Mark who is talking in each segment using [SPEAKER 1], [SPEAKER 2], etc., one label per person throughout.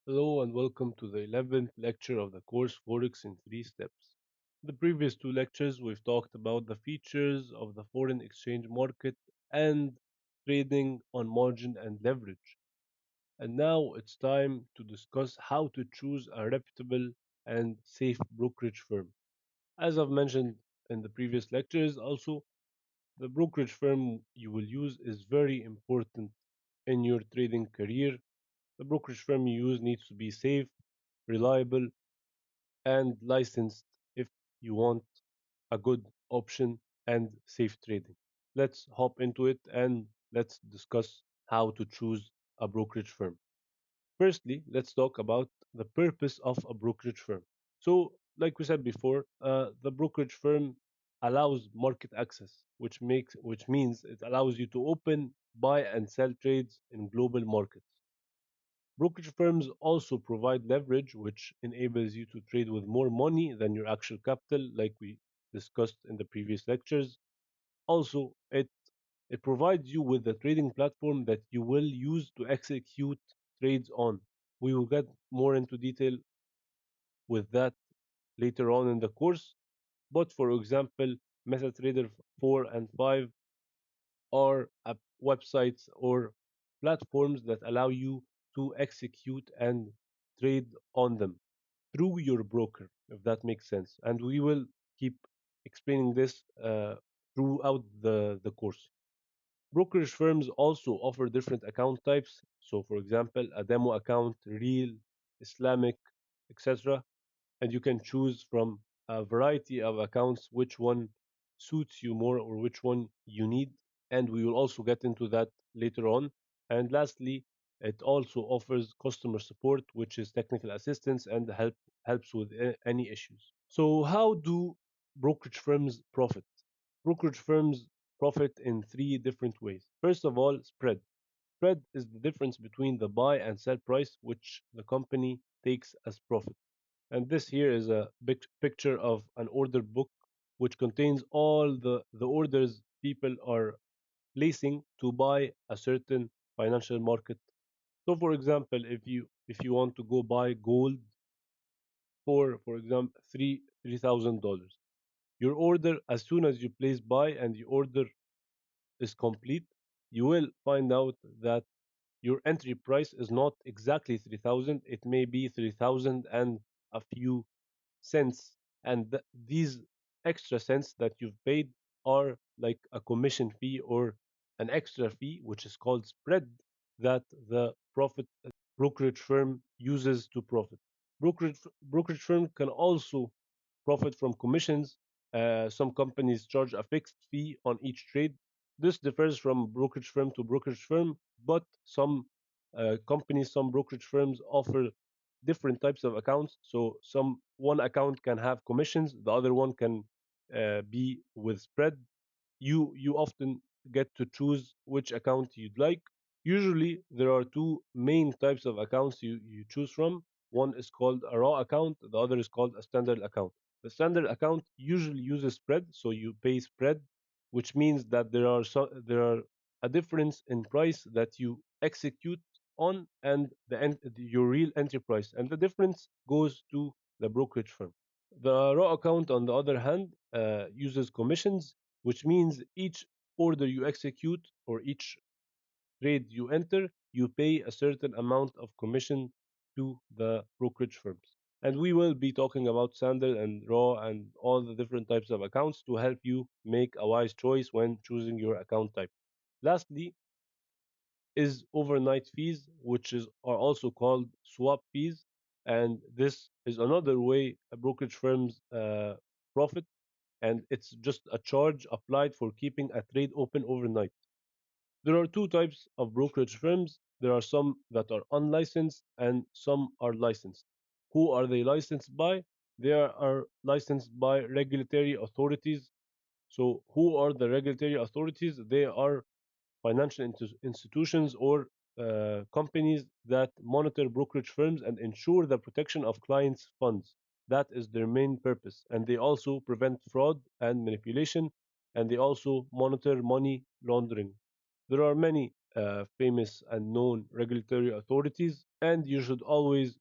[SPEAKER 1] Hello and welcome to the 11th lecture of the course Forex in 3 steps. In the previous two lectures, we've talked about the features of the foreign exchange market and trading on margin and leverage. And now it's time to discuss how to choose a reputable and safe brokerage firm. As I've mentioned in the previous lectures, also, the brokerage firm you will use is very important in your trading career. The brokerage firm you use needs to be safe, reliable, and licensed if you want a good option and safe trading. Let's hop into it and let's discuss how to choose a brokerage firm. Firstly, let's talk about the purpose of a brokerage firm. So, like we said before, the brokerage firm allows market access, which means it allows you to open, buy, and sell trades in global markets. Brokerage firms also provide leverage, which enables you to trade with more money than your actual capital, like we discussed in the previous lectures. Also, it provides you with a trading platform that you will use to execute trades on. We will get more into detail with that later on in the course. But for example, MetaTrader 4 and 5 are websites or platforms that allow you to execute and trade on them through your broker, if that makes sense. And we will keep explaining this throughout the course. Brokerage firms also offer different account types. So, for example, a demo account, real, Islamic, etc. And you can choose from a variety of accounts which one suits you more or which one you need. And we will also get into that later on. And lastly, it also offers customer support, which is technical assistance and helps with any issues. So, how do brokerage firms profit? Brokerage firms profit in three different ways. First of all, spread. Spread is the difference between the buy and sell price, which the company takes as profit. And this here is a big picture of an order book which contains all the orders people are placing to buy a certain financial market. So for example, if you want to go buy gold for example $3,000, your order as soon as you place buy and the order is complete, you will find out that your entry price is not exactly 3,000, it may be 3,000 and a few cents. And these extra cents that you've paid are like a commission fee or an extra fee, which is called spread, that the profit brokerage firm uses to profit. Brokerage firm can also profit from commissions. Some companies charge a fixed fee on each trade. This differs from brokerage firm to brokerage firm, but some companies, some brokerage firms offer different types of accounts. So some one account can have commissions, the other one can be with spread. You often get to choose which account you'd like. Usually, there are two main types of accounts you choose from. One is called a raw account, the other is called a standard account. The standard account usually uses spread, so you pay spread, which means that there are a difference in price that you execute on and your real entry price, and the difference goes to the brokerage firm. The raw account, on the other hand, uses commissions, which means each order you execute or each trade you enter, you pay a certain amount of commission to the brokerage firms. And we will be talking about standard and raw and all the different types of accounts to help you make a wise choice when choosing your account type. Lastly, is overnight fees, which are also called swap fees. And this is another way a brokerage firms profit, and it's just a charge applied for keeping a trade open overnight. There are two types of brokerage firms. There are some that are unlicensed and some are licensed. Who are they licensed by? They are licensed by regulatory authorities. So, who are the regulatory authorities? They are financial institutions or companies that monitor brokerage firms and ensure the protection of clients' funds. That is their main purpose. And they also prevent fraud and manipulation, and they also monitor money laundering. There are many famous and known regulatory authorities, and you should always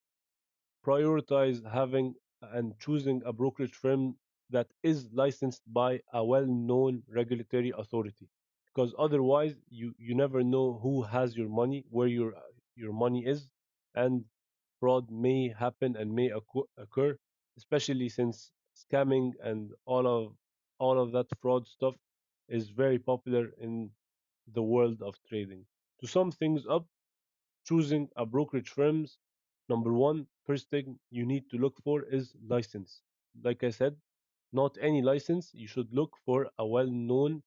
[SPEAKER 1] prioritize having and choosing a brokerage firm that is licensed by a well-known regulatory authority, because otherwise you never know who has your money, where your money is, and fraud may happen and may occur, especially since scamming and all of that fraud stuff is very popular in the world of trading. To sum things up, choosing a brokerage firms, number one, first thing you need to look for is license. Like I said, not any license. You should look for a well-known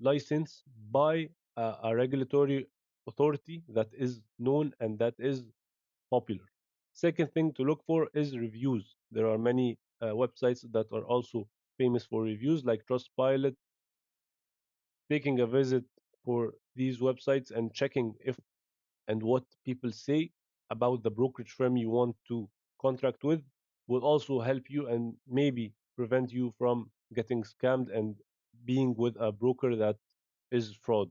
[SPEAKER 1] license by a regulatory authority that is known and that is popular. Second thing to look for is reviews. There are many websites that are also famous for reviews, like Trustpilot. Taking a visit for these websites and checking if and what people say about the brokerage firm you want to contract with will also help you and maybe prevent you from getting scammed and being with a broker that is fraud.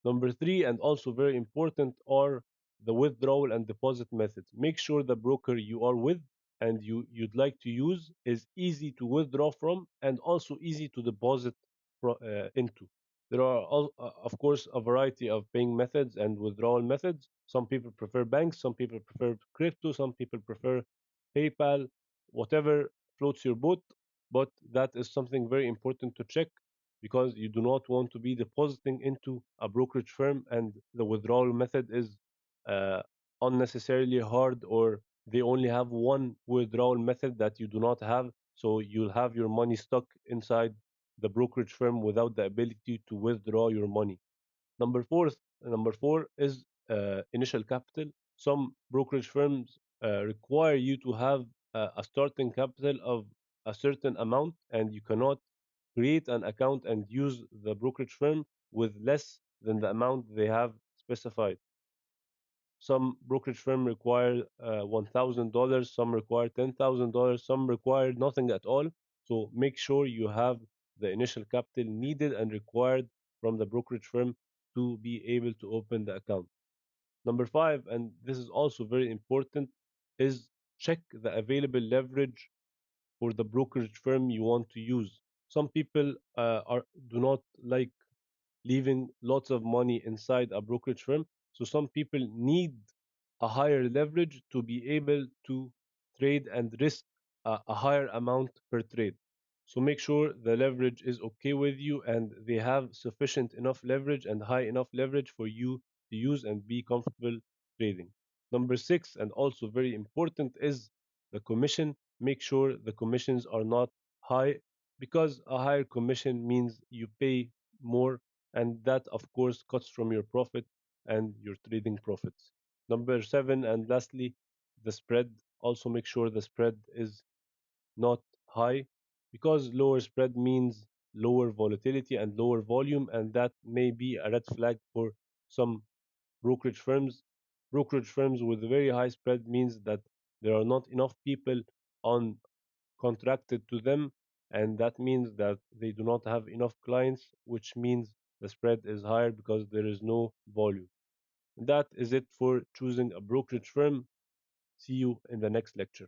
[SPEAKER 1] Number three, and also very important, are the withdrawal and deposit methods. Make sure the broker you are with and you'd like to use is easy to withdraw from and also easy to deposit into. There are, of course, a variety of paying methods and withdrawal methods. Some people prefer banks, some people prefer crypto, some people prefer PayPal, whatever floats your boat. But that is something very important to check because you do not want to be depositing into a brokerage firm and the withdrawal method is uh, unnecessarily hard, or they only have one withdrawal method that you do not have. So you'll have your money stuck inside the brokerage firm without the ability to withdraw your money. Number four is initial capital. Some brokerage firms require you to have a starting capital of a certain amount, and you cannot create an account and use the brokerage firm with less than the amount they have specified. Some brokerage firm require $1,000, some require $10,000, some require nothing at all. So make sure you have the initial capital needed and required from the brokerage firm to be able to open the account. Number five, and this is also very important, is check the available leverage for the brokerage firm you want to use. Some people do not like leaving lots of money inside a brokerage firm. So some people need a higher leverage to be able to trade and risk a higher amount per trade. So make sure the leverage is okay with you and they have sufficient enough leverage and high enough leverage for you to use and be comfortable trading. Number six, and also very important, is the commission. Make sure the commissions are not high because a higher commission means you pay more, and that of course cuts from your profit and your trading profits. Number seven, and lastly, the spread. Also make sure the spread is not high because lower spread means lower volatility and lower volume, and that may be a red flag for some brokerage firms. Brokerage firms with very high spread means that there are not enough people on contracted to them, and that means that they do not have enough clients, which means the spread is higher because there is no volume. That is it for choosing a brokerage firm. See you in the next lecture.